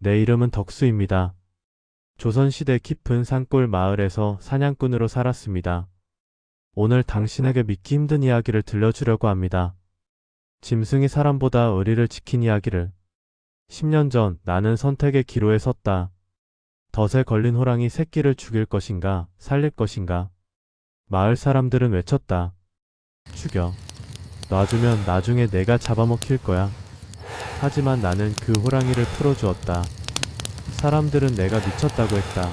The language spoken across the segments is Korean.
내 이름은 덕수입니다. 조선시대 깊은 산골 마을에서 사냥꾼으로 살았습니다. 오늘 당신에게 믿기 힘든 이야기를 들려주려고 합니다. 짐승이 사람보다 의리를 지킨 이야기를. 10년 전 나는 선택의 기로에 섰다. 덫에 걸린 호랑이 새끼를 죽일 것인가, 살릴 것인가. 마을 사람들은 외쳤다. 죽여. 놔주면 나중에 내가 잡아먹힐 거야. 하지만 나는 그 호랑이를 풀어주었다. 사람들은 내가 미쳤다고 했다.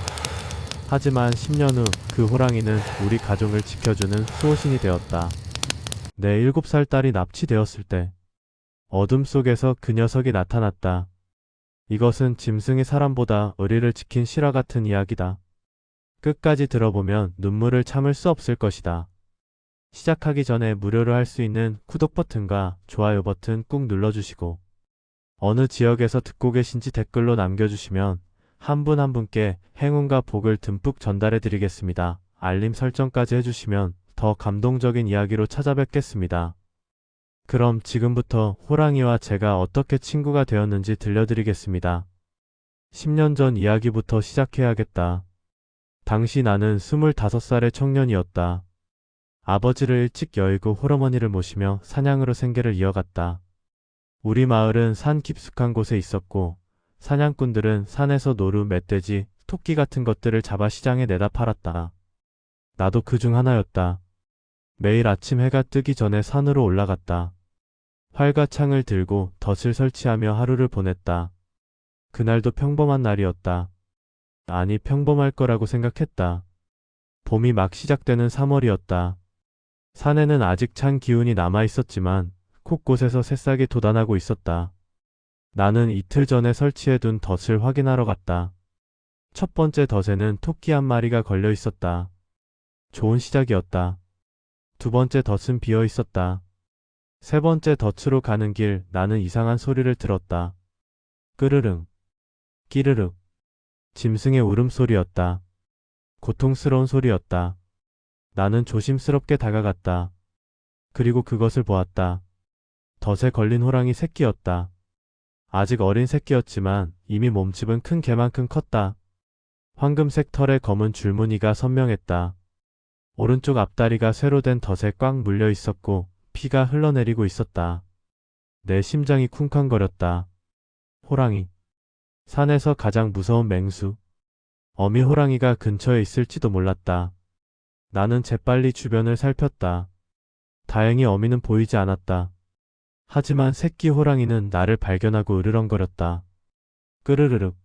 하지만 10년 후 그 호랑이는 우리 가족을 지켜주는 수호신이 되었다. 내 7살 딸이 납치되었을 때 어둠 속에서 그 녀석이 나타났다. 이것은 짐승이 사람보다 의리를 지킨 실화 같은 이야기다. 끝까지 들어보면 눈물을 참을 수 없을 것이다. 시작하기 전에 무료로 할 수 있는 구독 버튼과 좋아요 버튼 꾹 눌러주시고 어느 지역에서 듣고 계신지 댓글로 남겨주시면 한 분 한 분께 행운과 복을 듬뿍 전달해 드리겠습니다. 알림 설정까지 해주시면 더 감동적인 이야기로 찾아뵙겠습니다. 그럼 지금부터 호랑이와 제가 어떻게 친구가 되었는지 들려드리겠습니다. 10년 전 이야기부터 시작해야겠다. 당시 나는 25살의 청년이었다. 아버지를 일찍 여의고 홀어머니를 모시며 사냥으로 생계를 이어갔다. 우리 마을은 산 깊숙한 곳에 있었고 사냥꾼들은 산에서 노루, 멧돼지, 토끼 같은 것들을 잡아 시장에 내다 팔았다. 나도 그 중 하나였다. 매일 아침 해가 뜨기 전에 산으로 올라갔다. 활과 창을 들고 덫을 설치하며 하루를 보냈다. 그날도 평범한 날이었다. 아니, 평범할 거라고 생각했다. 봄이 막 시작되는 3월이었다. 산에는 아직 찬 기운이 남아 있었지만 곳곳에서 새싹이 돋아나고 있었다. 나는 이틀 전에 설치해둔 덫을 확인하러 갔다. 첫 번째 덫에는 토끼 한 마리가 걸려 있었다. 좋은 시작이었다. 두 번째 덫은 비어 있었다. 세 번째 덫으로 가는 길 나는 이상한 소리를 들었다. 끄르릉, 끼르륵. 짐승의 울음소리였다. 고통스러운 소리였다. 나는 조심스럽게 다가갔다. 그리고 그것을 보았다. 덫에 걸린 호랑이 새끼였다. 아직 어린 새끼였지만 이미 몸집은 큰 개만큼 컸다. 황금색 털에 검은 줄무늬가 선명했다. 오른쪽 앞다리가 쇠로 된 덫에 꽉 물려 있었고 피가 흘러내리고 있었다. 내 심장이 쿵쾅거렸다. 호랑이. 산에서 가장 무서운 맹수. 어미 호랑이가 근처에 있을지도 몰랐다. 나는 재빨리 주변을 살폈다. 다행히 어미는 보이지 않았다. 하지만 새끼 호랑이는 나를 발견하고 으르렁거렸다. 끄르르륵.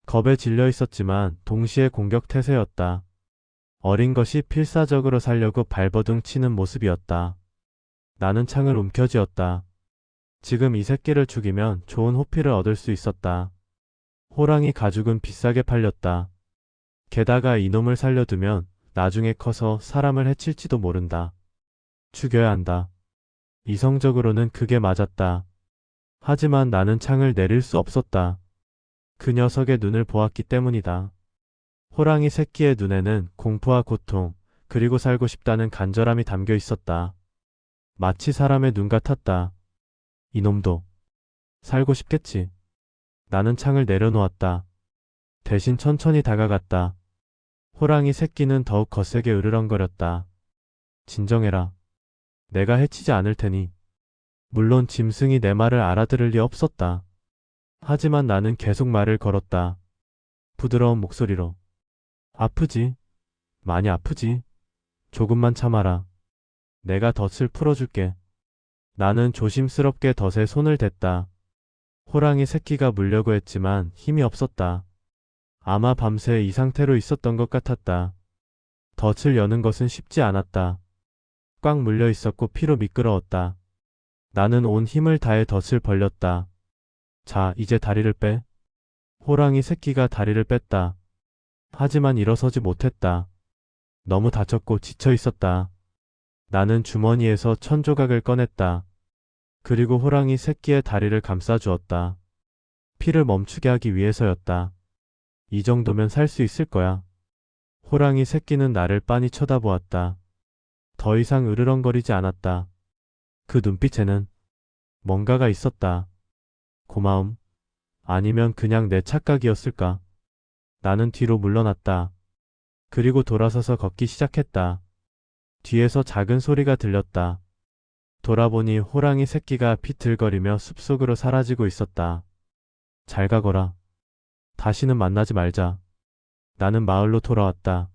겁에 질려 있었지만 동시에 공격 태세였다. 어린 것이 필사적으로 살려고 발버둥 치는 모습이었다. 나는 창을 움켜쥐었다. 지금 이 새끼를 죽이면 좋은 호피를 얻을 수 있었다. 호랑이 가죽은 비싸게 팔렸다. 게다가 이놈을 살려두면 나중에 커서 사람을 해칠지도 모른다. 죽여야 한다. 이성적으로는 그게 맞았다. 하지만 나는 창을 내릴 수 없었다. 그 녀석의 눈을 보았기 때문이다. 호랑이 새끼의 눈에는 공포와 고통, 그리고 살고 싶다는 간절함이 담겨 있었다. 마치 사람의 눈 같았다. 이놈도 살고 싶겠지. 나는 창을 내려놓았다. 대신 천천히 다가갔다. 호랑이 새끼는 더욱 거세게 으르렁거렸다. 진정해라. 내가 해치지 않을 테니. 물론 짐승이 내 말을 알아들을 리 없었다. 하지만 나는 계속 말을 걸었다. 부드러운 목소리로. 아프지? 많이 아프지? 조금만 참아라. 내가 덫을 풀어줄게. 나는 조심스럽게 덫에 손을 댔다. 호랑이 새끼가 물려고 했지만 힘이 없었다. 아마 밤새 이 상태로 있었던 것 같았다. 덫을 여는 것은 쉽지 않았다. 꽉 물려 있었고 피로 미끄러웠다. 나는 온 힘을 다해 덫을 벌렸다. 자, 이제 다리를 빼. 호랑이 새끼가 다리를 뺐다. 하지만 일어서지 못했다. 너무 다쳤고 지쳐 있었다. 나는 주머니에서 천조각을 꺼냈다. 그리고 호랑이 새끼의 다리를 감싸주었다. 피를 멈추게 하기 위해서였다. 이 정도면 살 수 있을 거야. 호랑이 새끼는 나를 빤히 쳐다보았다. 더 이상 으르렁거리지 않았다. 그 눈빛에는 뭔가가 있었다. 고마움, 아니면 그냥 내 착각이었을까? 나는 뒤로 물러났다. 그리고 돌아서서 걷기 시작했다. 뒤에서 작은 소리가 들렸다. 돌아보니 호랑이 새끼가 비틀거리며 숲속으로 사라지고 있었다. 잘 가거라. 다시는 만나지 말자. 나는 마을로 돌아왔다.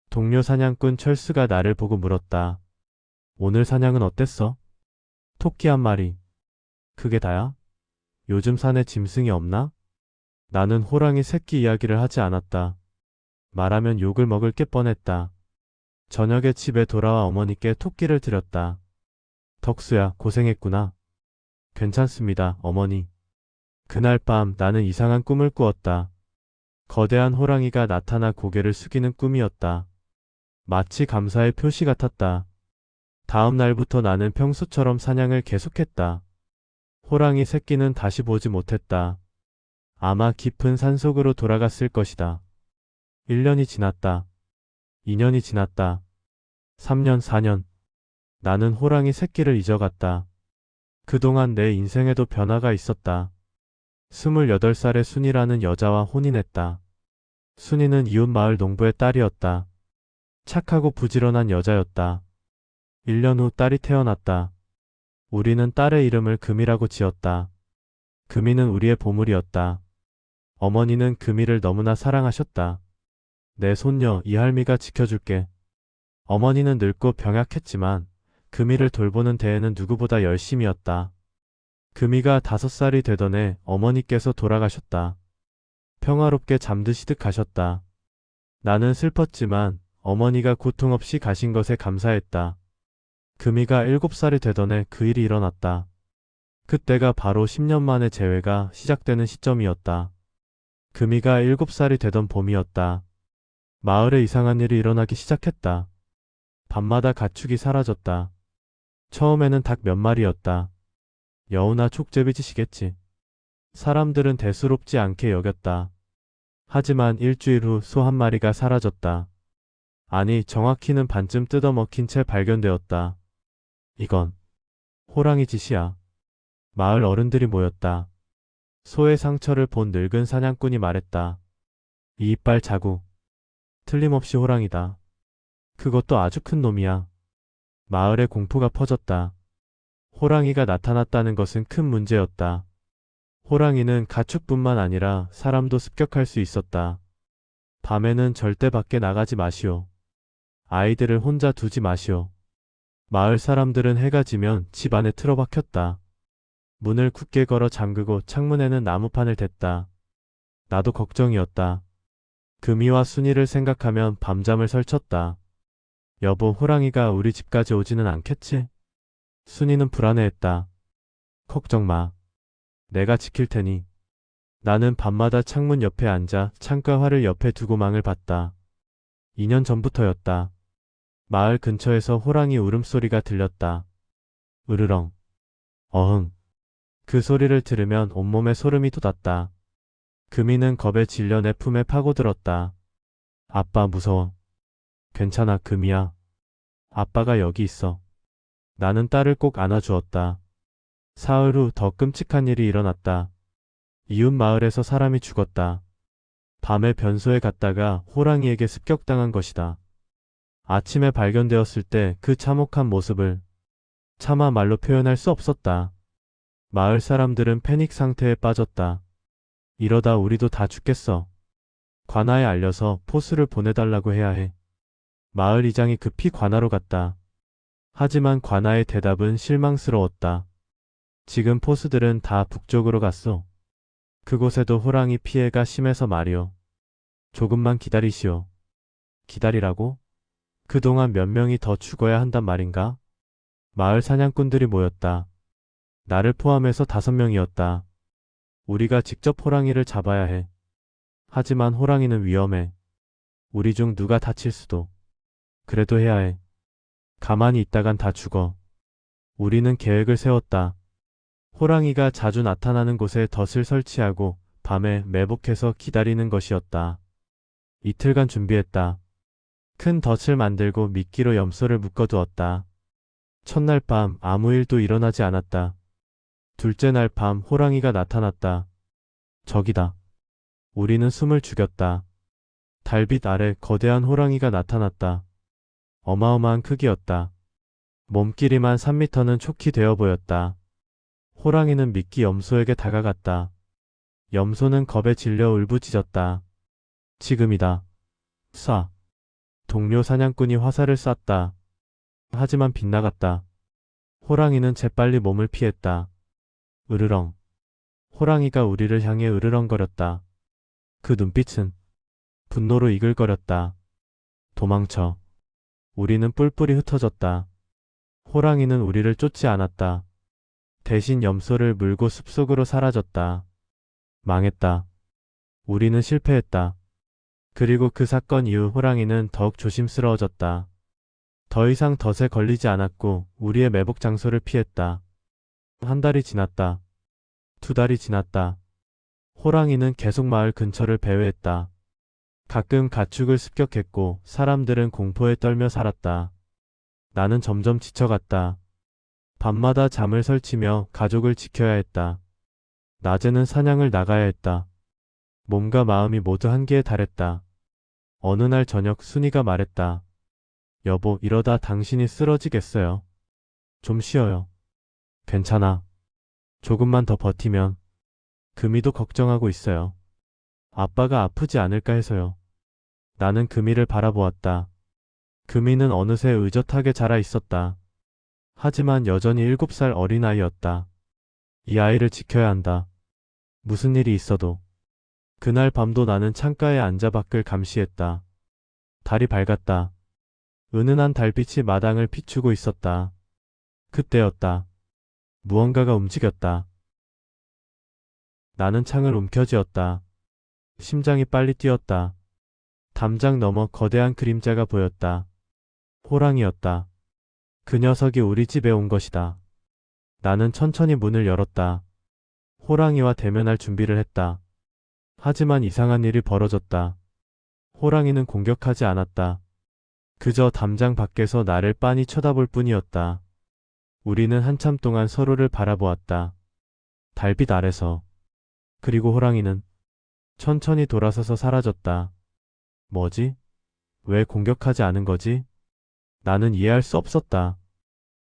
동료 사냥꾼 철수가 나를 보고 물었다. 오늘 사냥은 어땠어? 토끼 한 마리. 그게 다야? 요즘 산에 짐승이 없나? 나는 호랑이 새끼 이야기를 하지 않았다. 말하면 욕을 먹을 게 뻔했다. 저녁에 집에 돌아와 어머니께 토끼를 드렸다. 덕수야, 고생했구나. 괜찮습니다, 어머니. 그날 밤 나는 이상한 꿈을 꾸었다. 거대한 호랑이가 나타나 고개를 숙이는 꿈이었다. 마치 감사의 표시 같았다. 다음 날부터 나는 평소처럼 사냥을 계속했다. 호랑이 새끼는 다시 보지 못했다. 아마 깊은 산속으로 돌아갔을 것이다. 1년이 지났다. 2년이 지났다. 3년, 4년. 나는 호랑이 새끼를 잊어갔다. 그동안 내 인생에도 변화가 있었다. 28살의 순이라는 여자와 혼인했다. 순이는 이웃 마을 농부의 딸이었다. 착하고 부지런한 여자였다. 1년 후 딸이 태어났다. 우리는 딸의 이름을 금이라고 지었다. 금이는 우리의 보물이었다. 어머니는 금이를 너무나 사랑하셨다. 내 손녀 이할미가 지켜줄게. 어머니는 늙고 병약했지만 금이를 돌보는 데에는 누구보다 열심이었다. 금이가 5살이 되던 해 어머니께서 돌아가셨다. 평화롭게 잠드시듯 가셨다. 나는 슬펐지만 어머니가 고통 없이 가신 것에 감사했다. 금이가 7살이 되던 해 그 일이 일어났다. 그때가 바로 10년 만에 재회가 시작되는 시점이었다. 금이가 7살이 되던 봄이었다. 마을에 이상한 일이 일어나기 시작했다. 밤마다 가축이 사라졌다. 처음에는 닭 몇 마리였다. 여우나 촉제비짓이겠지. 사람들은 대수롭지 않게 여겼다. 하지만 일주일 후 소 한 마리가 사라졌다. 아니, 정확히는 반쯤 뜯어먹힌 채 발견되었다. 이건 호랑이 짓이야. 마을 어른들이 모였다. 소의 상처를 본 늙은 사냥꾼이 말했다. 이 이빨 자국. 틀림없이 호랑이다. 그것도 아주 큰 놈이야. 마을에 공포가 퍼졌다. 호랑이가 나타났다는 것은 큰 문제였다. 호랑이는 가축뿐만 아니라 사람도 습격할 수 있었다. 밤에는 절대 밖에 나가지 마시오. 아이들을 혼자 두지 마시오. 마을 사람들은 해가 지면 집 안에 틀어박혔다. 문을 굳게 걸어 잠그고 창문에는 나무판을 댔다. 나도 걱정이었다. 금이와 순이를 생각하면 밤잠을 설쳤다. 여보, 호랑이가 우리 집까지 오지는 않겠지? 순이는 불안해했다. 걱정 마. 내가 지킬 테니. 나는 밤마다 창문 옆에 앉아 창가 활을 옆에 두고 망을 봤다. 2년 전부터였다. 마을 근처에서 호랑이 울음소리가 들렸다. 으르렁. 어흥. 그 소리를 들으면 온몸에 소름이 돋았다. 금이는 겁에 질려 내 품에 파고들었다. 아빠 무서워. 괜찮아, 금이야. 아빠가 여기 있어. 나는 딸을 꼭 안아주었다. 사흘 후 더 끔찍한 일이 일어났다. 이웃 마을에서 사람이 죽었다. 밤에 변소에 갔다가 호랑이에게 습격당한 것이다. 아침에 발견되었을 때 그 참혹한 모습을 차마 말로 표현할 수 없었다. 마을 사람들은 패닉 상태에 빠졌다. 이러다 우리도 다 죽겠어. 관아에 알려서 포수를 보내달라고 해야 해. 마을 이장이 급히 관아로 갔다. 하지만 관아의 대답은 실망스러웠다. 지금 포수들은 다 북쪽으로 갔소. 그곳에도 호랑이 피해가 심해서 말이오. 조금만 기다리시오. 기다리라고? 그동안 몇 명이 더 죽어야 한단 말인가? 마을 사냥꾼들이 모였다. 나를 포함해서 5명이었다. 우리가 직접 호랑이를 잡아야 해. 하지만 호랑이는 위험해. 우리 중 누가 다칠 수도. 그래도 해야 해. 가만히 있다간 다 죽어. 우리는 계획을 세웠다. 호랑이가 자주 나타나는 곳에 덫을 설치하고 밤에 매복해서 기다리는 것이었다. 이틀간 준비했다. 큰 덫을 만들고 미끼로 염소를 묶어두었다. 첫날 밤 아무 일도 일어나지 않았다. 둘째 날 밤 호랑이가 나타났다. 적이다. 우리는 숨을 죽였다. 달빛 아래 거대한 호랑이가 나타났다. 어마어마한 크기였다. 몸길이만 3미터는 촉히 되어 보였다. 호랑이는 미끼 염소에게 다가갔다. 염소는 겁에 질려 울부짖었다. 지금이다. 쏴. 동료 사냥꾼이 화살을 쐈다. 하지만 빗나갔다. 호랑이는 재빨리 몸을 피했다. 으르렁. 호랑이가 우리를 향해 으르렁거렸다. 그 눈빛은 분노로 이글거렸다. 도망쳐. 우리는 뿔뿔이 흩어졌다. 호랑이는 우리를 쫓지 않았다. 대신 염소를 물고 숲속으로 사라졌다. 망했다. 우리는 실패했다. 그리고 그 사건 이후 호랑이는 더욱 조심스러워졌다. 더 이상 덫에 걸리지 않았고 우리의 매복 장소를 피했다. 한 달이 지났다. 두 달이 지났다. 호랑이는 계속 마을 근처를 배회했다. 가끔 가축을 습격했고 사람들은 공포에 떨며 살았다. 나는 점점 지쳐갔다. 밤마다 잠을 설치며 가족을 지켜야 했다. 낮에는 사냥을 나가야 했다. 몸과 마음이 모두 한계에 달했다. 어느 날 저녁 순이가 말했다. 여보, 이러다 당신이 쓰러지겠어요. 좀 쉬어요. 괜찮아. 조금만 더 버티면. 금이도 걱정하고 있어요. 아빠가 아프지 않을까 해서요. 나는 금이를 바라보았다. 금이는 어느새 의젓하게 자라 있었다. 하지만 여전히 7살 어린아이였다. 이 아이를 지켜야 한다. 무슨 일이 있어도. 그날 밤도 나는 창가에 앉아 밖을 감시했다. 달이 밝았다. 은은한 달빛이 마당을 비추고 있었다. 그때였다. 무언가가 움직였다. 나는 창을 움켜쥐었다. 심장이 빨리 뛰었다. 담장 너머 거대한 그림자가 보였다. 호랑이였다. 그 녀석이 우리 집에 온 것이다. 나는 천천히 문을 열었다. 호랑이와 대면할 준비를 했다. 하지만 이상한 일이 벌어졌다. 호랑이는 공격하지 않았다. 그저 담장 밖에서 나를 빤히 쳐다볼 뿐이었다. 우리는 한참 동안 서로를 바라보았다. 달빛 아래서. 그리고 호랑이는 천천히 돌아서서 사라졌다. 뭐지? 왜 공격하지 않은 거지? 나는 이해할 수 없었다.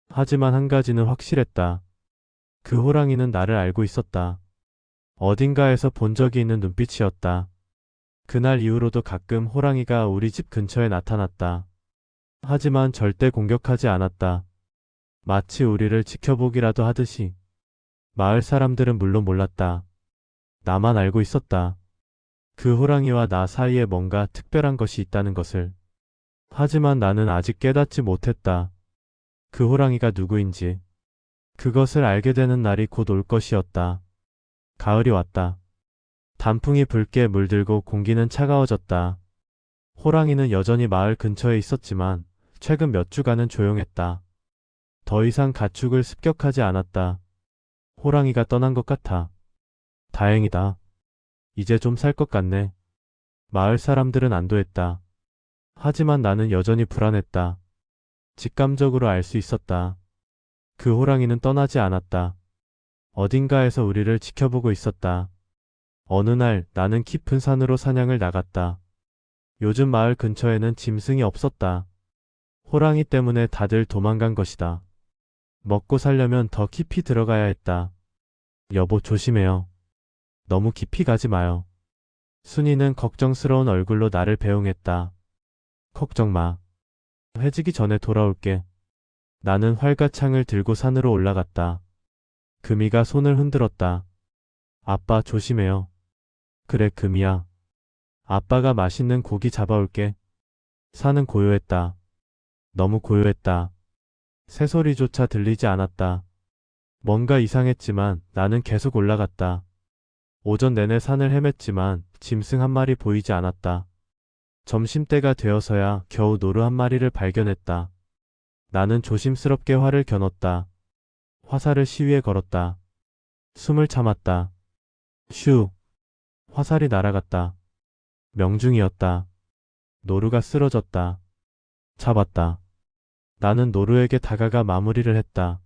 하지만 한 가지는 확실했다. 그 호랑이는 나를 알고 있었다. 어딘가에서 본 적이 있는 눈빛이었다. 그날 이후로도 가끔 호랑이가 우리 집 근처에 나타났다. 하지만 절대 공격하지 않았다. 마치 우리를 지켜보기라도 하듯이. 마을 사람들은 물론 몰랐다. 나만 알고 있었다. 그 호랑이와 나 사이에 뭔가 특별한 것이 있다는 것을. 하지만 나는 아직 깨닫지 못했다. 그 호랑이가 누구인지. 그것을 알게 되는 날이 곧 올 것이었다. 가을이 왔다. 단풍이 붉게 물들고 공기는 차가워졌다. 호랑이는 여전히 마을 근처에 있었지만 최근 몇 주간은 조용했다. 더 이상 가축을 습격하지 않았다. 호랑이가 떠난 것 같아. 다행이다. 이제 좀 살 것 같네. 마을 사람들은 안도했다. 하지만 나는 여전히 불안했다. 직감적으로 알 수 있었다. 그 호랑이는 떠나지 않았다. 어딘가에서 우리를 지켜보고 있었다. 어느 날 나는 깊은 산으로 사냥을 나갔다. 요즘 마을 근처에는 짐승이 없었다. 호랑이 때문에 다들 도망간 것이다. 먹고 살려면 더 깊이 들어가야 했다. 여보, 조심해요. 너무 깊이 가지 마요. 순이는 걱정스러운 얼굴로 나를 배웅했다. 걱정 마. 해지기 전에 돌아올게. 나는 활과창을 들고 산으로 올라갔다. 금이가 손을 흔들었다. 아빠, 조심해요. 그래, 금이야. 아빠가 맛있는 고기 잡아올게. 산은 고요했다. 너무 고요했다. 새소리조차 들리지 않았다. 뭔가 이상했지만 나는 계속 올라갔다. 오전 내내 산을 헤맸지만 짐승 한 마리 보이지 않았다. 점심때가 되어서야 겨우 노루 한 마리를 발견했다. 나는 조심스럽게 활을 겨눴다. 화살을 시위에 걸었다. 숨을 참았다. 슈. 화살이 날아갔다. 명중이었다. 노루가 쓰러졌다. 잡았다. 나는 노루에게 다가가 마무리를 했다.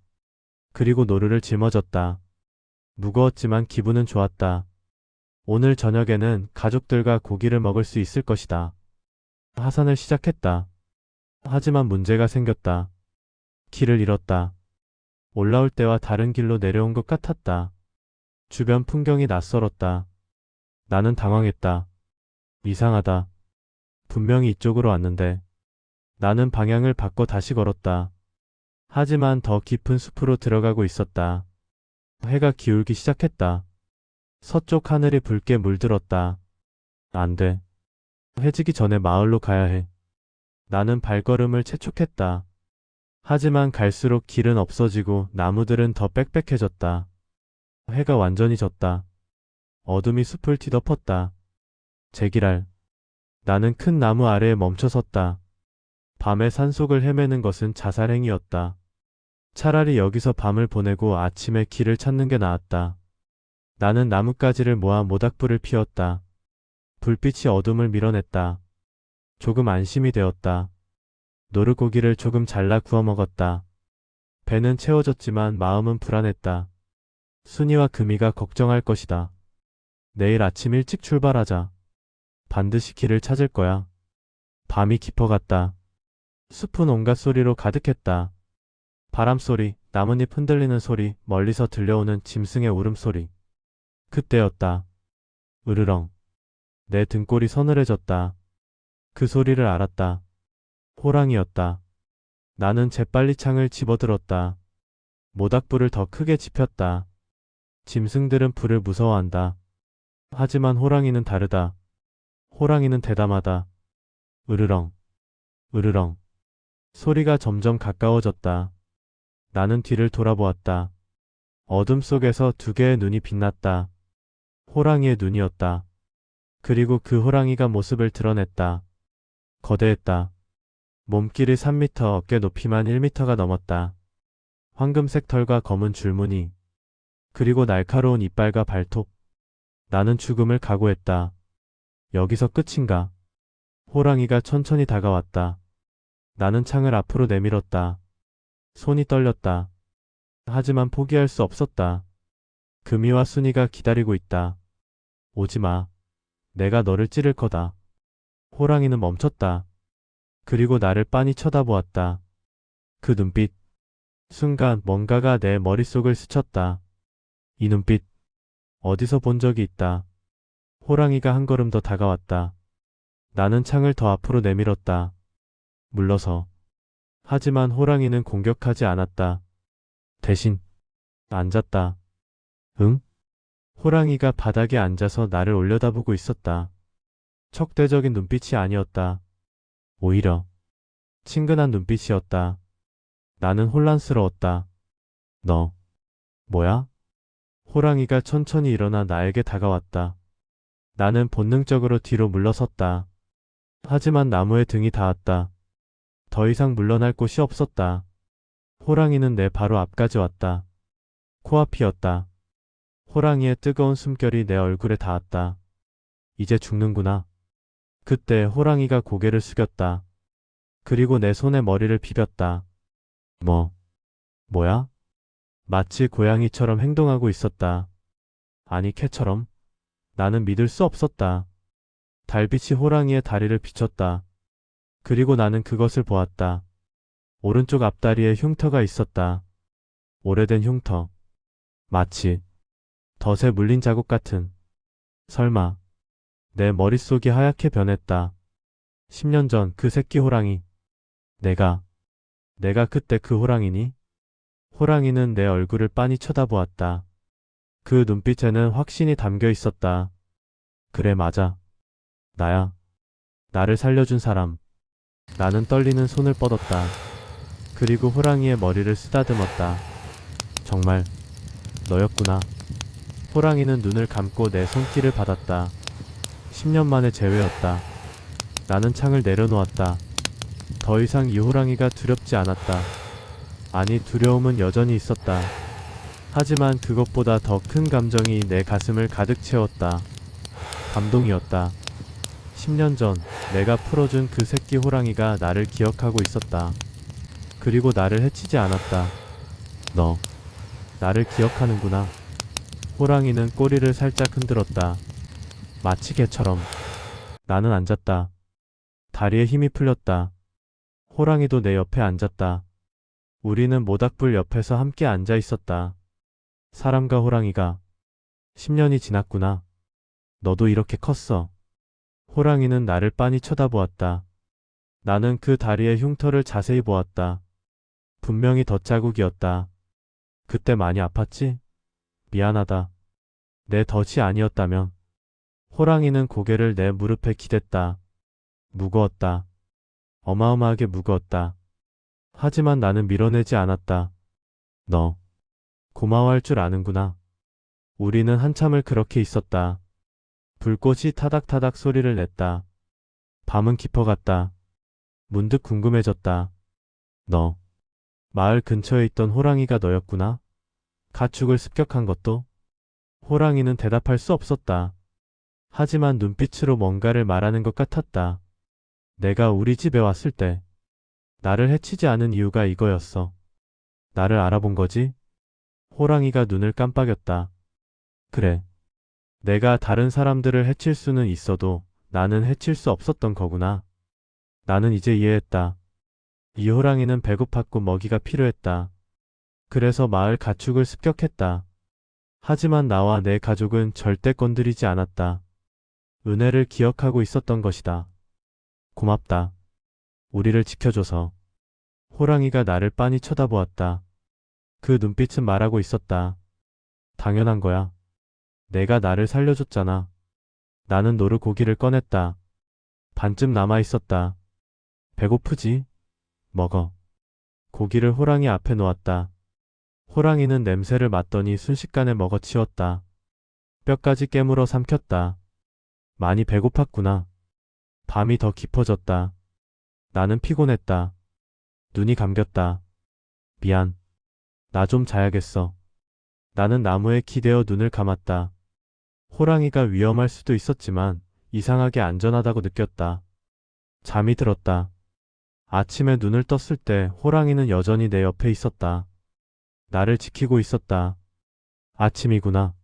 그리고 노루를 짊어졌다. 무거웠지만 기분은 좋았다. 오늘 저녁에는 가족들과 고기를 먹을 수 있을 것이다. 하산을 시작했다. 하지만 문제가 생겼다. 길을 잃었다. 올라올 때와 다른 길로 내려온 것 같았다. 주변 풍경이 낯설었다. 나는 당황했다. 이상하다. 분명히 이쪽으로 왔는데. 나는 방향을 바꿔 다시 걸었다. 하지만 더 깊은 숲으로 들어가고 있었다. 해가 기울기 시작했다. 서쪽 하늘이 붉게 물들었다. 안 돼. 해지기 전에 마을로 가야 해. 나는 발걸음을 재촉했다. 하지만 갈수록 길은 없어지고 나무들은 더 빽빽해졌다. 해가 완전히 졌다. 어둠이 숲을 뒤덮었다. 제기랄. 나는 큰 나무 아래에 멈춰섰다. 밤에 산속을 헤매는 것은 자살행위였다. 차라리 여기서 밤을 보내고 아침에 길을 찾는 게 나았다. 나는 나뭇가지를 모아 모닥불을 피웠다. 불빛이 어둠을 밀어냈다. 조금 안심이 되었다. 노루고기를 조금 잘라 구워 먹었다. 배는 채워졌지만 마음은 불안했다. 순이와 금이가 걱정할 것이다. 내일 아침 일찍 출발하자. 반드시 길을 찾을 거야. 밤이 깊어갔다. 숲은 온갖 소리로 가득했다. 바람소리, 나뭇잎 흔들리는 소리, 멀리서 들려오는 짐승의 울음소리. 그때였다. 으르렁. 내 등골이 서늘해졌다. 그 소리를 알았다. 호랑이였다. 나는 재빨리 창을 집어들었다. 모닥불을 더 크게 지폈다. 짐승들은 불을 무서워한다. 하지만 호랑이는 다르다. 호랑이는 대담하다. 으르렁. 으르렁. 소리가 점점 가까워졌다. 나는 뒤를 돌아보았다. 어둠 속에서 두 개의 눈이 빛났다. 호랑이의 눈이었다. 그리고 그 호랑이가 모습을 드러냈다. 거대했다. 몸길이 3m, 어깨 높이만 1m가 넘었다. 황금색 털과 검은 줄무늬. 그리고 날카로운 이빨과 발톱. 나는 죽음을 각오했다. 여기서 끝인가? 호랑이가 천천히 다가왔다. 나는 창을 앞으로 내밀었다. 손이 떨렸다. 하지만 포기할 수 없었다. 금이와 순이가 기다리고 있다. 오지 마. 내가 너를 찌를 거다. 호랑이는 멈췄다. 그리고 나를 빤히 쳐다보았다. 그 눈빛. 순간 뭔가가 내 머릿속을 스쳤다. 이 눈빛. 어디서 본 적이 있다. 호랑이가 한 걸음 더 다가왔다. 나는 창을 더 앞으로 내밀었다. 물러서. 하지만 호랑이는 공격하지 않았다. 대신 앉았다. 응? 호랑이가 바닥에 앉아서 나를 올려다보고 있었다. 척대적인 눈빛이 아니었다. 오히려 친근한 눈빛이었다. 나는 혼란스러웠다. 너, 뭐야? 호랑이가 천천히 일어나 나에게 다가왔다. 나는 본능적으로 뒤로 물러섰다. 하지만 나무에 등이 닿았다. 더 이상 물러날 곳이 없었다. 호랑이는 내 바로 앞까지 왔다. 코앞이었다. 호랑이의 뜨거운 숨결이 내 얼굴에 닿았다. 이제 죽는구나. 그때 호랑이가 고개를 숙였다. 그리고 내 손에 머리를 비볐다. 뭐야? 마치 고양이처럼 행동하고 있었다. 아니, 개처럼. 나는 믿을 수 없었다. 달빛이 호랑이의 다리를 비췄다. 그리고 나는 그것을 보았다. 오른쪽 앞다리에 흉터가 있었다. 오래된 흉터. 마치 덫에 물린 자국 같은. 설마. 내 머릿속이 하얗게 변했다. 10년 전 그 새끼 호랑이. 내가 그때 그 호랑이니? 호랑이는 내 얼굴을 빤히 쳐다보았다. 그 눈빛에는 확신이 담겨 있었다. 그래, 맞아. 나야. 나를 살려준 사람. 나는 떨리는 손을 뻗었다. 그리고 호랑이의 머리를 쓰다듬었다. 정말 너였구나. 호랑이는 눈을 감고 내 손길을 받았다. 10년 만의 재회였다. 나는 창을 내려놓았다. 더 이상 이 호랑이가 두렵지 않았다. 아니, 두려움은 여전히 있었다. 하지만 그것보다 더 큰 감정이 내 가슴을 가득 채웠다. 감동이었다. 10년 전 내가 풀어준 그 새끼 호랑이가 나를 기억하고 있었다. 그리고 나를 해치지 않았다. 너, 나를 기억하는구나. 호랑이는 꼬리를 살짝 흔들었다. 마치 개처럼. 나는 앉았다. 다리에 힘이 풀렸다. 호랑이도 내 옆에 앉았다. 우리는 모닥불 옆에서 함께 앉아 있었다. 사람과 호랑이가 10년이 지났구나. 너도 이렇게 컸어. 호랑이는 나를 빤히 쳐다보았다. 나는 그 다리의 흉터를 자세히 보았다. 분명히 덧자국이었다. 그때 많이 아팠지? 미안하다. 내 덫이 아니었다면. 호랑이는 고개를 내 무릎에 기댔다. 무거웠다. 어마어마하게 무거웠다. 하지만 나는 밀어내지 않았다. 너 고마워할 줄 아는구나. 우리는 한참을 그렇게 있었다. 불꽃이 타닥타닥 소리를 냈다. 밤은 깊어갔다. 문득 궁금해졌다. 너 마을 근처에 있던 호랑이가 너였구나. 가축을 습격한 것도? 호랑이는 대답할 수 없었다. 하지만 눈빛으로 뭔가를 말하는 것 같았다. 내가 우리 집에 왔을 때 나를 해치지 않은 이유가 이거였어. 나를 알아본 거지? 호랑이가 눈을 깜빡였다. 그래. 내가 다른 사람들을 해칠 수는 있어도 나는 해칠 수 없었던 거구나. 나는 이제 이해했다. 이 호랑이는 배고팠고 먹이가 필요했다. 그래서 마을 가축을 습격했다. 하지만 나와 내 가족은 절대 건드리지 않았다. 은혜를 기억하고 있었던 것이다. 고맙다. 우리를 지켜줘서. 호랑이가 나를 빤히 쳐다보았다. 그 눈빛은 말하고 있었다. 당연한 거야. 내가 나를 살려줬잖아. 나는 노루 고기를 꺼냈다. 반쯤 남아 있었다. 배고프지? 먹어. 고기를 호랑이 앞에 놓았다. 호랑이는 냄새를 맡더니 순식간에 먹어치웠다. 뼈까지 깨물어 삼켰다. 많이 배고팠구나. 밤이 더 깊어졌다. 나는 피곤했다. 눈이 감겼다. 미안. 나 좀 자야겠어. 나는 나무에 기대어 눈을 감았다. 호랑이가 위험할 수도 있었지만 이상하게 안전하다고 느꼈다. 잠이 들었다. 아침에 눈을 떴을 때 호랑이는 여전히 내 옆에 있었다. 나를 지키고 있었다. 아침이구나.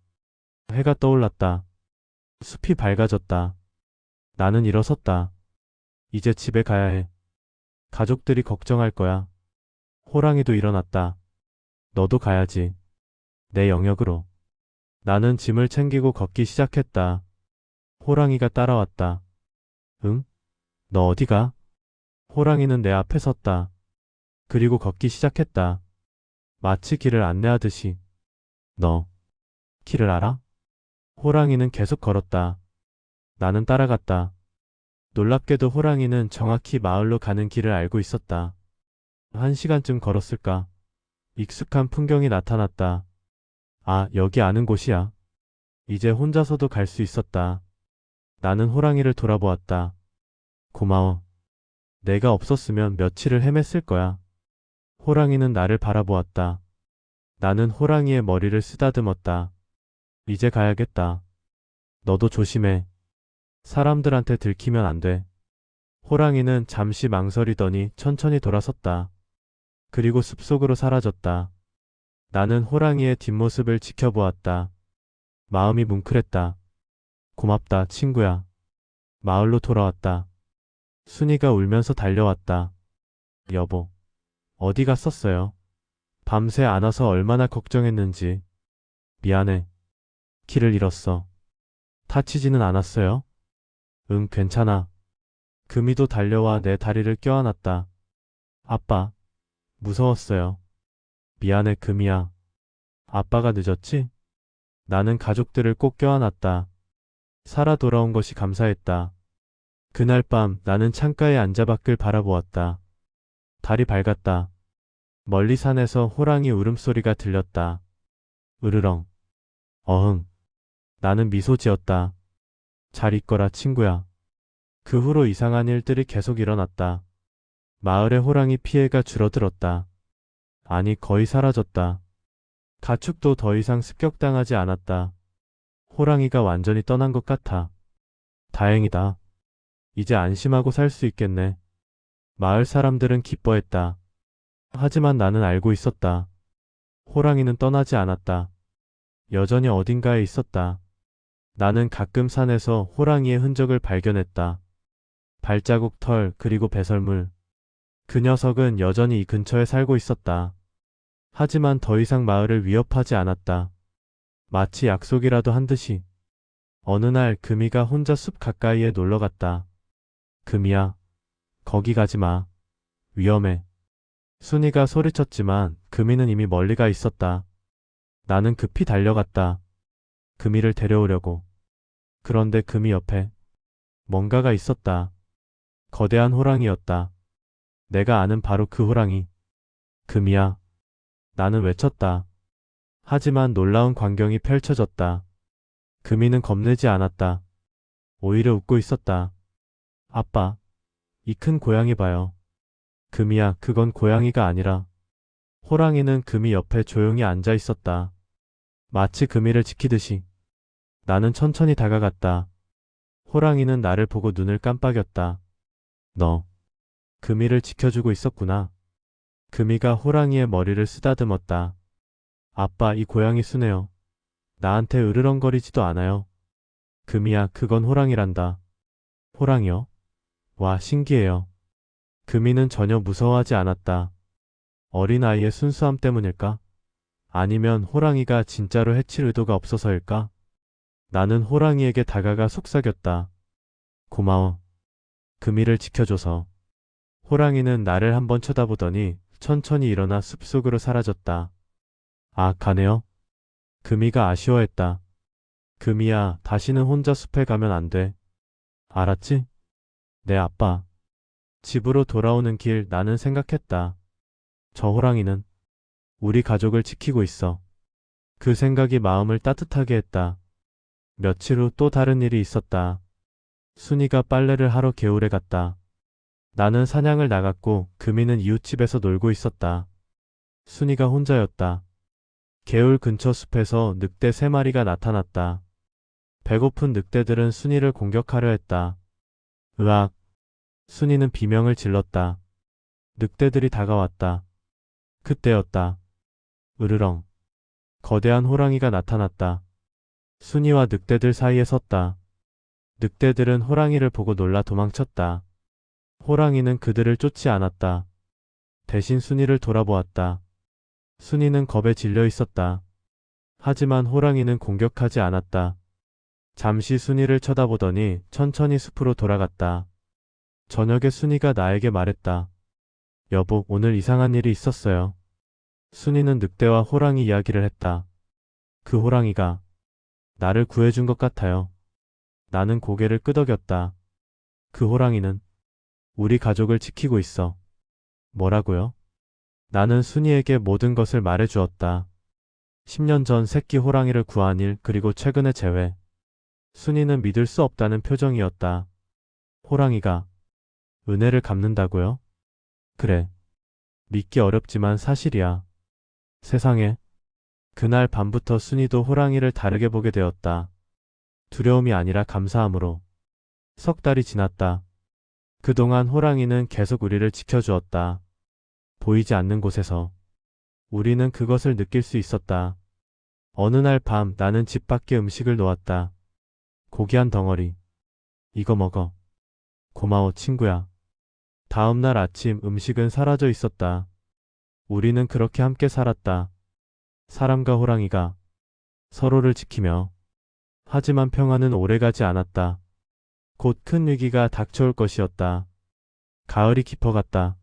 해가 떠올랐다. 숲이 밝아졌다. 나는 일어섰다. 이제 집에 가야 해. 가족들이 걱정할 거야. 호랑이도 일어났다. 너도 가야지. 내 영역으로. 나는 짐을 챙기고 걷기 시작했다. 호랑이가 따라왔다. 응? 너 어디 가? 호랑이는 내 앞에 섰다. 그리고 걷기 시작했다. 마치 길을 안내하듯이. 너 길을 알아? 호랑이는 계속 걸었다. 나는 따라갔다. 놀랍게도 호랑이는 정확히 마을로 가는 길을 알고 있었다. 1시간쯤 걸었을까? 익숙한 풍경이 나타났다. 아, 여기 아는 곳이야. 이제 혼자서도 갈 수 있었다. 나는 호랑이를 돌아보았다. 고마워. 내가 없었으면 며칠을 헤맸을 거야. 호랑이는 나를 바라보았다. 나는 호랑이의 머리를 쓰다듬었다. 이제 가야겠다. 너도 조심해. 사람들한테 들키면 안 돼. 호랑이는 잠시 망설이더니 천천히 돌아섰다. 그리고 숲속으로 사라졌다. 나는 호랑이의 뒷모습을 지켜보았다. 마음이 뭉클했다. 고맙다, 친구야. 마을로 돌아왔다. 순이가 울면서 달려왔다. 여보, 어디 갔었어요? 밤새 안 와서 얼마나 걱정했는지. 미안해. 길을 잃었어. 다치지는 않았어요? 응, 괜찮아. 금이도 달려와 내 다리를 껴안았다. 아빠, 무서웠어요. 미안해, 금이야. 아빠가 늦었지? 나는 가족들을 꼭 껴안았다. 살아 돌아온 것이 감사했다. 그날 밤 나는 창가에 앉아 밖을 바라보았다. 달이 밝았다. 멀리 산에서 호랑이 울음소리가 들렸다. 으르렁. 어흥. 나는 미소 지었다. 잘 있거라, 친구야. 그 후로 이상한 일들이 계속 일어났다. 마을의 호랑이 피해가 줄어들었다. 아니, 거의 사라졌다. 가축도 더 이상 습격당하지 않았다. 호랑이가 완전히 떠난 것 같아. 다행이다. 이제 안심하고 살 수 있겠네. 마을 사람들은 기뻐했다. 하지만 나는 알고 있었다. 호랑이는 떠나지 않았다. 여전히 어딘가에 있었다. 나는 가끔 산에서 호랑이의 흔적을 발견했다. 발자국, 털, 그리고 배설물. 그 녀석은 여전히 이 근처에 살고 있었다. 하지만 더 이상 마을을 위협하지 않았다. 마치 약속이라도 한 듯이. 어느 날 금이가 혼자 숲 가까이에 놀러 갔다. 금이야, 거기 가지 마. 위험해. 순이가 소리쳤지만 금이는 이미 멀리 가 있었다. 나는 급히 달려갔다. 금이를 데려오려고. 그런데 금이 옆에 뭔가가 있었다. 거대한 호랑이였다. 내가 아는 바로 그 호랑이. 금이야. 나는 외쳤다. 하지만 놀라운 광경이 펼쳐졌다. 금이는 겁내지 않았다. 오히려 웃고 있었다. 아빠, 이 큰 고양이 봐요. 금이야, 그건 고양이가 아니라. 호랑이는 금이 옆에 조용히 앉아 있었다. 마치 금이를 지키듯이. 나는 천천히 다가갔다. 호랑이는 나를 보고 눈을 깜빡였다. 너, 금이를 지켜주고 있었구나. 금이가 호랑이의 머리를 쓰다듬었다. 아빠, 이 고양이 순해요. 나한테 으르렁거리지도 않아요. 금이야, 그건 호랑이란다. 호랑이요? 와, 신기해요. 금이는 전혀 무서워하지 않았다. 어린아이의 순수함 때문일까? 아니면 호랑이가 진짜로 해칠 의도가 없어서일까? 나는 호랑이에게 다가가 속삭였다. 고마워. 금이를 지켜줘서. 호랑이는 나를 한번 쳐다보더니 천천히 일어나 숲속으로 사라졌다. 아, 가네요. 금이가 아쉬워했다. 금이야, 다시는 혼자 숲에 가면 안 돼. 알았지? 네, 아빠. 집으로 돌아오는 길 나는 생각했다. 저 호랑이는 우리 가족을 지키고 있어. 그 생각이 마음을 따뜻하게 했다. 며칠 후 또 다른 일이 있었다. 순이가 빨래를 하러 개울에 갔다. 나는 사냥을 나갔고 금이는 이웃집에서 놀고 있었다. 순이가 혼자였다. 개울 근처 숲에서 늑대 3마리가 나타났다. 배고픈 늑대들은 순이를 공격하려 했다. 으악! 순이는 비명을 질렀다. 늑대들이 다가왔다. 그때였다. 으르렁. 거대한 호랑이가 나타났다. 순이와 늑대들 사이에 섰다. 늑대들은 호랑이를 보고 놀라 도망쳤다. 호랑이는 그들을 쫓지 않았다. 대신 순이를 돌아보았다. 순이는 겁에 질려 있었다. 하지만 호랑이는 공격하지 않았다. 잠시 순이를 쳐다보더니 천천히 숲으로 돌아갔다. 저녁에 순이가 나에게 말했다. 여보, 오늘 이상한 일이 있었어요. 순이는 늑대와 호랑이 이야기를 했다. 그 호랑이가 나를 구해준 것 같아요. 나는 고개를 끄덕였다. 그 호랑이는 우리 가족을 지키고 있어. 뭐라고요? 나는 순이에게 모든 것을 말해주었다. 10년 전 새끼 호랑이를 구한 일, 그리고 최근의 재회. 순이는 믿을 수 없다는 표정이었다. 호랑이가 은혜를 갚는다고요? 그래. 믿기 어렵지만 사실이야. 세상에. 그날 밤부터 순이도 호랑이를 다르게 보게 되었다. 두려움이 아니라 감사함으로. 석 달이 지났다. 그동안 호랑이는 계속 우리를 지켜주었다. 보이지 않는 곳에서. 우리는 그것을 느낄 수 있었다. 어느 날 밤 나는 집 밖에 음식을 놓았다. 고기 한 덩어리. 이거 먹어. 고마워, 친구야. 다음 날 아침 음식은 사라져 있었다. 우리는 그렇게 함께 살았다. 사람과 호랑이가 서로를 지키며. 하지만 평화는 오래가지 않았다. 곧 큰 위기가 닥쳐올 것이었다. 가을이 깊어갔다.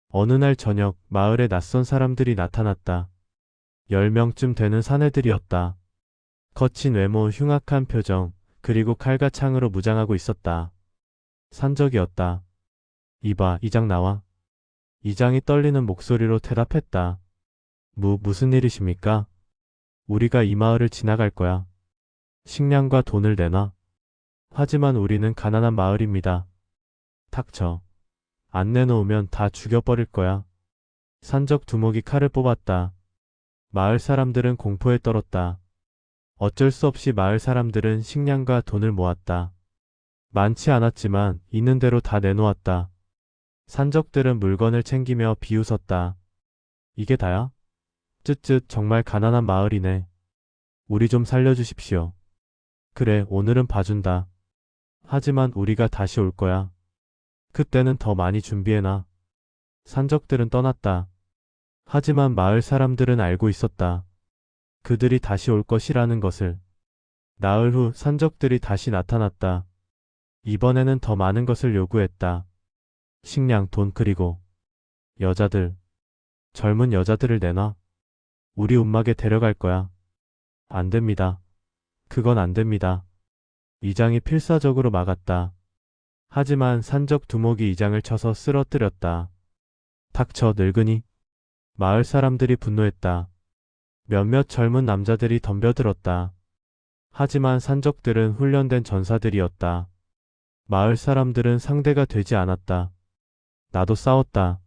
어느 날 저녁 마을에 낯선 사람들이 나타났다. 10명쯤 되는 사내들이었다. 거친 외모, 흉악한 표정, 그리고 칼과 창으로 무장하고 있었다. 산적이었다. 이봐, 이장 나와. 이장이 떨리는 목소리로 대답했다. 무슨 일이십니까? 우리가 이 마을을 지나갈 거야. 식량과 돈을 내놔. 하지만 우리는 가난한 마을입니다. 닥쳐. 안 내놓으면 다 죽여버릴 거야. 산적 두목이 칼을 뽑았다. 마을 사람들은 공포에 떨었다. 어쩔 수 없이 마을 사람들은 식량과 돈을 모았다. 많지 않았지만 있는 대로 다 내놓았다. 산적들은 물건을 챙기며 비웃었다. 이게 다야? 쯧쯧, 정말 가난한 마을이네. 우리 좀 살려주십시오. 그래, 오늘은 봐준다. 하지만 우리가 다시 올 거야. 그때는 더 많이 준비해놔. 산적들은 떠났다. 하지만 마을 사람들은 알고 있었다. 그들이 다시 올 것이라는 것을. 나흘 후 산적들이 다시 나타났다. 이번에는 더 많은 것을 요구했다. 식량, 돈 그리고 여자들. 젊은 여자들을 내놔. 우리 움막에 데려갈 거야. 안 됩니다. 그건 안 됩니다. 이장이 필사적으로 막았다. 하지만 산적 두목이 이장을 쳐서 쓰러뜨렸다. 닥쳐 늙은이. 마을 사람들이 분노했다. 몇몇 젊은 남자들이 덤벼들었다. 하지만 산적들은 훈련된 전사들이었다. 마을 사람들은 상대가 되지 않았다. 나도 싸웠다.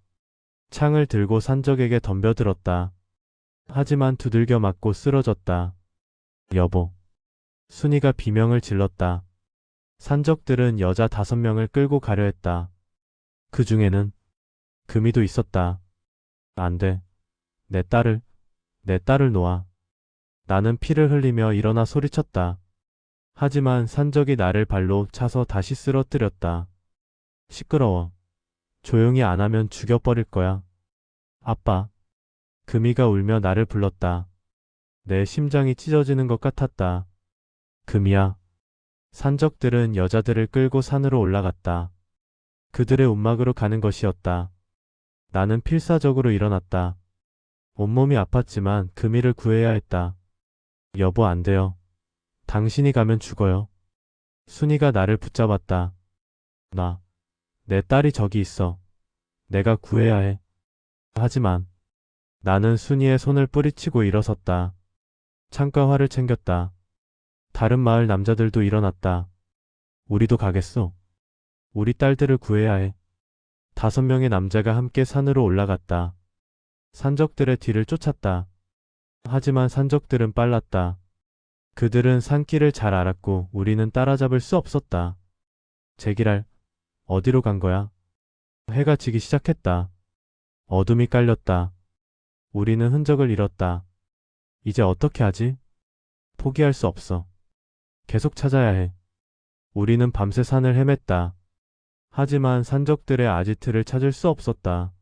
창을 들고 산적에게 덤벼들었다. 하지만 두들겨 맞고 쓰러졌다. 여보. 순이가 비명을 질렀다. 산적들은 여자 5명을 끌고 가려 했다. 그 중에는 금이도 있었다. 안 돼. 내 딸을 놓아. 나는 피를 흘리며 일어나 소리쳤다. 하지만 산적이 나를 발로 차서 다시 쓰러뜨렸다. 시끄러워. 조용히 안 하면 죽여버릴 거야. 아빠. 금이가 울며 나를 불렀다. 내 심장이 찢어지는 것 같았다. 금이야. 산적들은 여자들을 끌고 산으로 올라갔다. 그들의 움막으로 가는 것이었다. 나는 필사적으로 일어났다. 온몸이 아팠지만 금이를 구해야 했다. 여보 안 돼요. 당신이 가면 죽어요. 순이가 나를 붙잡았다. 내 딸이 저기 있어. 내가 구해야 해. 하지만 나는 순이의 손을 뿌리치고 일어섰다. 창과 활을 챙겼다. 다른 마을 남자들도 일어났다. 우리도 가겠소. 우리 딸들을 구해야 해. 5명의 남자가 함께 산으로 올라갔다. 산적들의 뒤를 쫓았다. 하지만 산적들은 빨랐다. 그들은 산길을 잘 알았고 우리는 따라잡을 수 없었다. 제기랄, 어디로 간 거야? 해가 지기 시작했다. 어둠이 깔렸다. 우리는 흔적을 잃었다. 이제 어떻게 하지? 포기할 수 없어. 계속 찾아야 해. 우리는 밤새 산을 헤맸다. 하지만 산적들의 아지트를 찾을 수 없었다.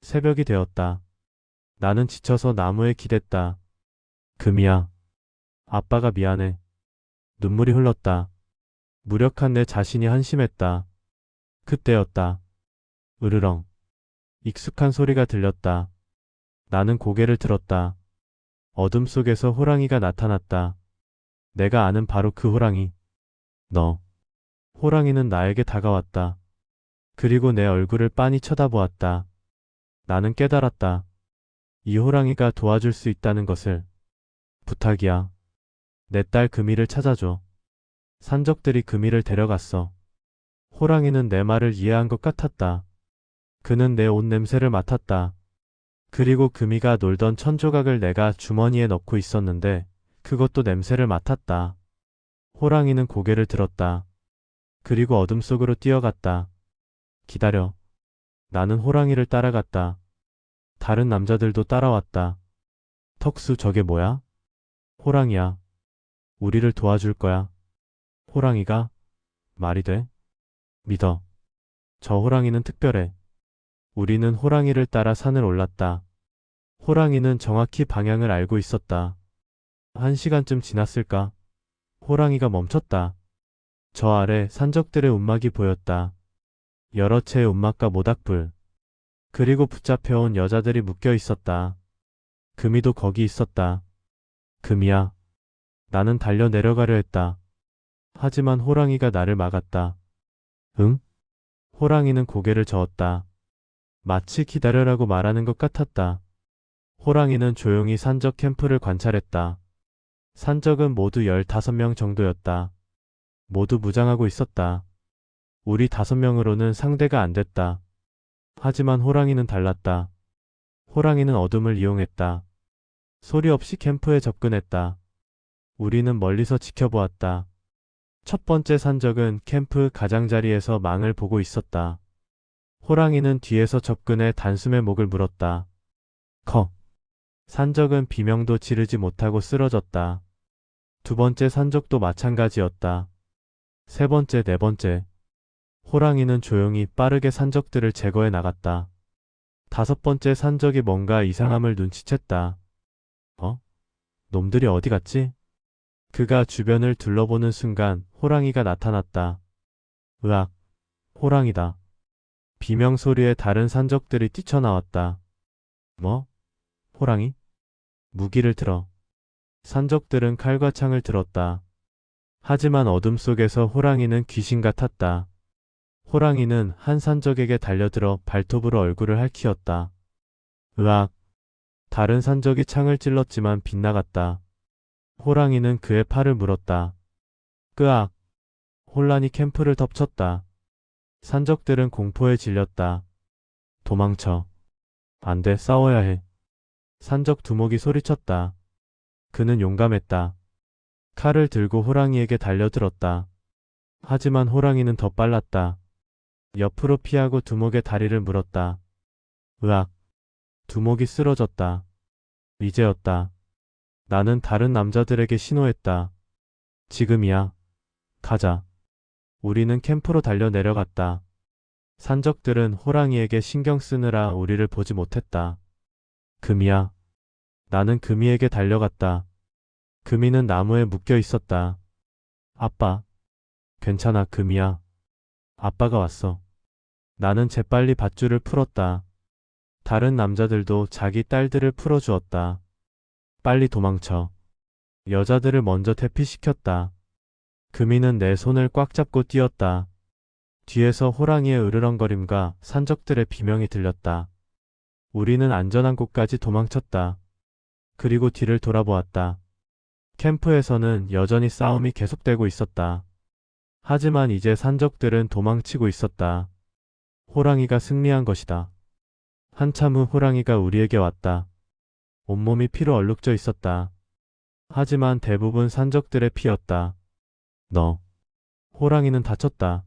새벽이 되었다. 나는 지쳐서 나무에 기댔다. 금이야. 아빠가 미안해. 눈물이 흘렀다. 무력한 내 자신이 한심했다. 그때였다. 으르렁. 익숙한 소리가 들렸다. 나는 고개를 들었다. 어둠 속에서 호랑이가 나타났다. 내가 아는 바로 그 호랑이. 너. 호랑이는 나에게 다가왔다. 그리고 내 얼굴을 빤히 쳐다보았다. 나는 깨달았다. 이 호랑이가 도와줄 수 있다는 것을. 부탁이야. 내 딸 금이를 찾아줘. 산적들이 금이를 데려갔어. 호랑이는 내 말을 이해한 것 같았다. 그는 내 옷 냄새를 맡았다. 그리고 금이가 놀던 천조각을 내가 주머니에 넣고 있었는데 그것도 냄새를 맡았다. 호랑이는 고개를 들었다. 그리고 어둠 속으로 뛰어갔다. 기다려. 나는 호랑이를 따라갔다. 다른 남자들도 따라왔다. 턱수 저게 뭐야? 호랑이야. 우리를 도와줄 거야. 호랑이가? 말이 돼? 믿어. 저 호랑이는 특별해. 우리는 호랑이를 따라 산을 올랐다. 호랑이는 정확히 방향을 알고 있었다. 1시간쯤 지났을까? 호랑이가 멈췄다. 저 아래 산적들의 움막이 보였다. 여러 채의 움막과 모닥불. 그리고 붙잡혀온 여자들이 묶여 있었다. 금이도 거기 있었다. 금이야. 나는 달려 내려가려 했다. 하지만 호랑이가 나를 막았다. 응? 호랑이는 고개를 저었다. 마치 기다려라고 말하는 것 같았다. 호랑이는 조용히 산적 캠프를 관찰했다. 산적은 모두 15명 정도였다. 모두 무장하고 있었다. 우리 5명으로는 상대가 안 됐다. 하지만 호랑이는 달랐다. 호랑이는 어둠을 이용했다. 소리 없이 캠프에 접근했다. 우리는 멀리서 지켜보았다. 첫 번째 산적은 캠프 가장자리에서 망을 보고 있었다. 호랑이는 뒤에서 접근해 단숨에 목을 물었다. 컥. 산적은 비명도 지르지 못하고 쓰러졌다. 두 번째 산적도 마찬가지였다. 세 번째, 네 번째. 호랑이는 조용히 빠르게 산적들을 제거해 나갔다. 다섯 번째 산적이 뭔가 이상함을 눈치챘다. 어? 놈들이 어디 갔지? 그가 주변을 둘러보는 순간 호랑이가 나타났다. 으악, 호랑이다. 비명 소리에 다른 산적들이 뛰쳐나왔다. 뭐? 호랑이? 무기를 들어. 산적들은 칼과 창을 들었다. 하지만 어둠 속에서 호랑이는 귀신 같았다. 호랑이는 한 산적에게 달려들어 발톱으로 얼굴을 핥히었다. 으악! 다른 산적이 창을 찔렀지만 빗나갔다. 호랑이는 그의 팔을 물었다. 끄악! 혼란이 캠프를 덮쳤다. 산적들은 공포에 질렸다. 도망쳐. 안 돼, 싸워야 해. 산적 두목이 소리쳤다. 그는 용감했다. 칼을 들고 호랑이에게 달려들었다. 하지만 호랑이는 더 빨랐다. 옆으로 피하고 두목의 다리를 물었다. 으악! 두목이 쓰러졌다. 이제였다. 나는 다른 남자들에게 신호했다. 지금이야. 가자. 우리는 캠프로 달려 내려갔다. 산적들은 호랑이에게 신경 쓰느라 우리를 보지 못했다. 금이야. 나는 금이에게 달려갔다. 금이는 나무에 묶여 있었다. 아빠. 괜찮아, 금이야. 아빠가 왔어. 나는 재빨리 밧줄을 풀었다. 다른 남자들도 자기 딸들을 풀어주었다. 빨리 도망쳐. 여자들을 먼저 대피시켰다. 금이는 내 손을 꽉 잡고 뛰었다. 뒤에서 호랑이의 으르렁거림과 산적들의 비명이 들렸다. 우리는 안전한 곳까지 도망쳤다. 그리고 뒤를 돌아보았다. 캠프에서는 여전히 싸움이 계속되고 있었다. 하지만 이제 산적들은 도망치고 있었다. 호랑이가 승리한 것이다. 한참 후 호랑이가 우리에게 왔다. 온몸이 피로 얼룩져 있었다. 하지만 대부분 산적들의 피였다. 너. 호랑이는 다쳤다.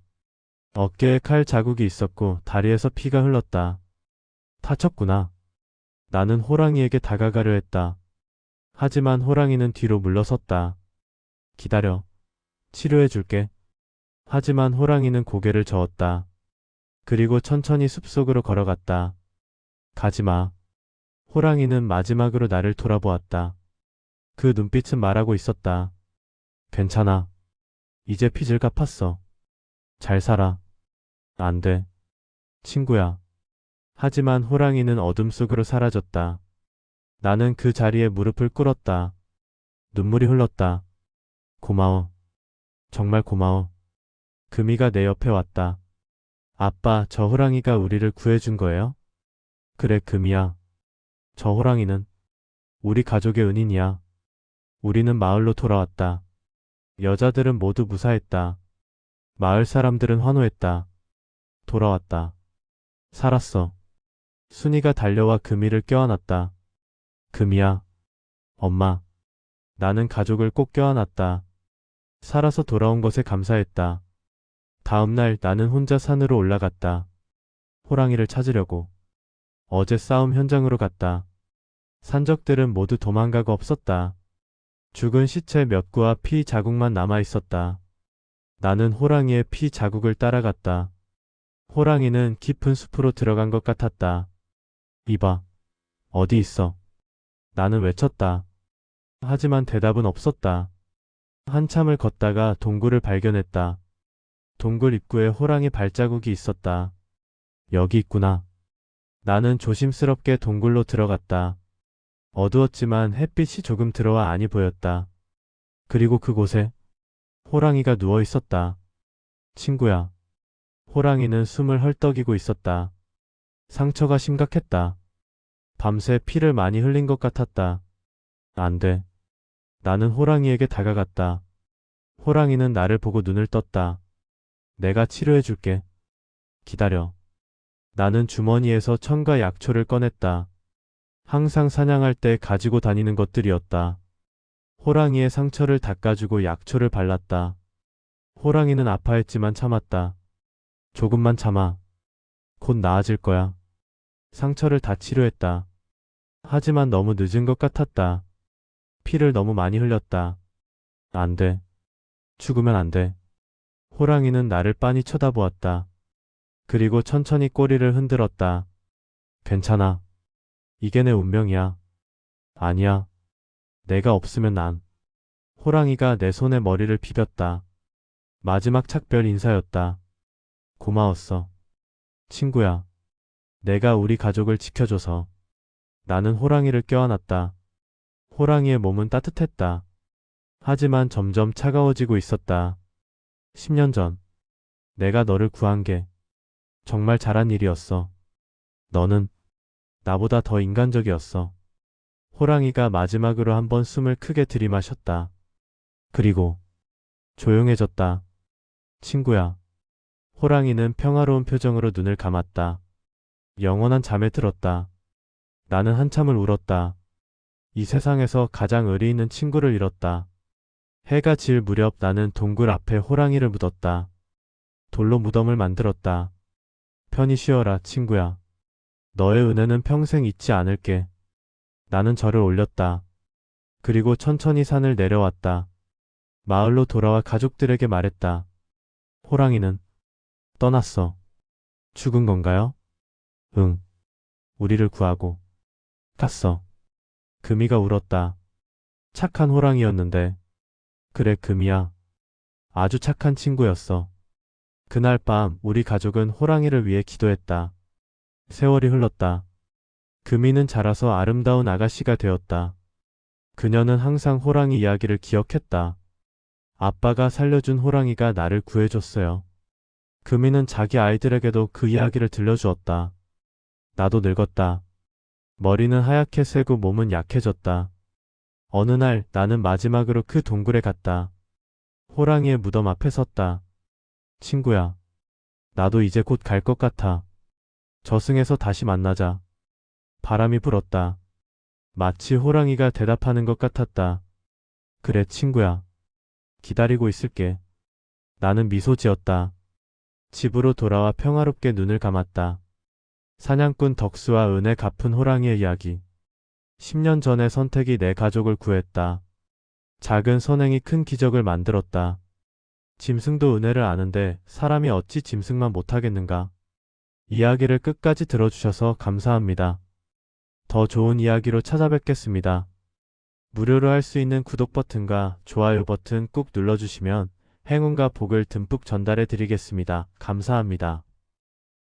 어깨에 칼 자국이 있었고 다리에서 피가 흘렀다. 다쳤구나. 나는 호랑이에게 다가가려 했다. 하지만 호랑이는 뒤로 물러섰다. 기다려. 치료해 줄게. 하지만 호랑이는 고개를 저었다. 그리고 천천히 숲속으로 걸어갔다. 가지마. 호랑이는 마지막으로 나를 돌아보았다. 그 눈빛은 말하고 있었다. 괜찮아. 이제 빚을 갚았어. 잘 살아. 안 돼. 친구야. 하지만 호랑이는 어둠 속으로 사라졌다. 나는 그 자리에 무릎을 꿇었다. 눈물이 흘렀다. 고마워. 정말 고마워. 금이가 내 옆에 왔다. 아빠, 저 호랑이가 우리를 구해준 거예요? 그래, 금이야. 저 호랑이는 우리 가족의 은인이야. 우리는 마을로 돌아왔다. 여자들은 모두 무사했다. 마을 사람들은 환호했다. 돌아왔다. 살았어. 순이가 달려와 금이를 껴안았다. 금이야. 엄마. 나는 가족을 꼭 껴안았다. 살아서 돌아온 것에 감사했다. 다음 날 나는 혼자 산으로 올라갔다. 호랑이를 찾으려고. 어제 싸움 현장으로 갔다. 산적들은 모두 도망가고 없었다. 죽은 시체 몇 구와 피 자국만 남아 있었다. 나는 호랑이의 피 자국을 따라갔다. 호랑이는 깊은 숲으로 들어간 것 같았다. 이봐. 어디 있어? 나는 외쳤다. 하지만 대답은 없었다. 한참을 걷다가 동굴을 발견했다. 동굴 입구에 호랑이 발자국이 있었다. 여기 있구나. 나는 조심스럽게 동굴로 들어갔다. 어두웠지만 햇빛이 조금 들어와 안이 보였다. 그리고 그곳에 호랑이가 누워 있었다. 친구야. 호랑이는 숨을 헐떡이고 있었다. 상처가 심각했다. 밤새 피를 많이 흘린 것 같았다. 안 돼. 나는 호랑이에게 다가갔다. 호랑이는 나를 보고 눈을 떴다. 내가 치료해 줄게. 기다려. 나는 주머니에서 천과 약초를 꺼냈다. 항상 사냥할 때 가지고 다니는 것들이었다. 호랑이의 상처를 닦아주고 약초를 발랐다. 호랑이는 아파했지만 참았다. 조금만 참아. 곧 나아질 거야. 상처를 다 치료했다. 하지만 너무 늦은 것 같았다. 피를 너무 많이 흘렸다. 안 돼. 죽으면 안 돼. 호랑이는 나를 빤히 쳐다보았다. 그리고 천천히 꼬리를 흔들었다. 괜찮아. 이게 내 운명이야. 아니야. 내가 없으면 난. 호랑이가 내 손에 머리를 비볐다. 마지막 작별 인사였다. 고마웠어. 친구야. 내가 우리 가족을 지켜줘서. 나는 호랑이를 껴안았다. 호랑이의 몸은 따뜻했다. 하지만 점점 차가워지고 있었다. 10년 전, 내가 너를 구한 게 정말 잘한 일이었어. 너는 나보다 더 인간적이었어. 호랑이가 마지막으로 한번 숨을 크게 들이마셨다. 그리고 조용해졌다. 친구야. 호랑이는 평화로운 표정으로 눈을 감았다. 영원한 잠에 들었다. 나는 한참을 울었다. 이 세상에서 가장 의리 있는 친구를 잃었다. 해가 질 무렵 나는 동굴 앞에 호랑이를 묻었다. 돌로 무덤을 만들었다. 편히 쉬어라, 친구야. 너의 은혜는 평생 잊지 않을게. 나는 절을 올렸다. 그리고 천천히 산을 내려왔다. 마을로 돌아와 가족들에게 말했다. 호랑이는 떠났어. 죽은 건가요? 응. 우리를 구하고 갔어. 금이가 울었다. 착한 호랑이였는데. 그래, 금이야. 아주 착한 친구였어. 그날 밤 우리 가족은 호랑이를 위해 기도했다. 세월이 흘렀다. 금이는 자라서 아름다운 아가씨가 되었다. 그녀는 항상 호랑이 이야기를 기억했다. 아빠가 살려준 호랑이가 나를 구해줬어요. 금이는 자기 아이들에게도 그 이야기를 들려주었다. 나도 늙었다. 머리는 하얗게 새고 몸은 약해졌다. 어느 날 나는 마지막으로 그 동굴에 갔다. 호랑이의 무덤 앞에 섰다. 친구야. 나도 이제 곧 갈 것 같아. 저승에서 다시 만나자. 바람이 불었다. 마치 호랑이가 대답하는 것 같았다. 그래, 친구야. 기다리고 있을게. 나는 미소 지었다. 집으로 돌아와 평화롭게 눈을 감았다. 사냥꾼 덕수와 은혜 갚은 호랑이의 이야기. 10년 전의 선택이 내 가족을 구했다. 작은 선행이 큰 기적을 만들었다. 짐승도 은혜를 아는데 사람이 어찌 짐승만 못하겠는가? 이야기를 끝까지 들어주셔서 감사합니다. 더 좋은 이야기로 찾아뵙겠습니다. 무료로 할 수 있는 구독 버튼과 좋아요 버튼 꾹 눌러주시면 행운과 복을 듬뿍 전달해 드리겠습니다. 감사합니다.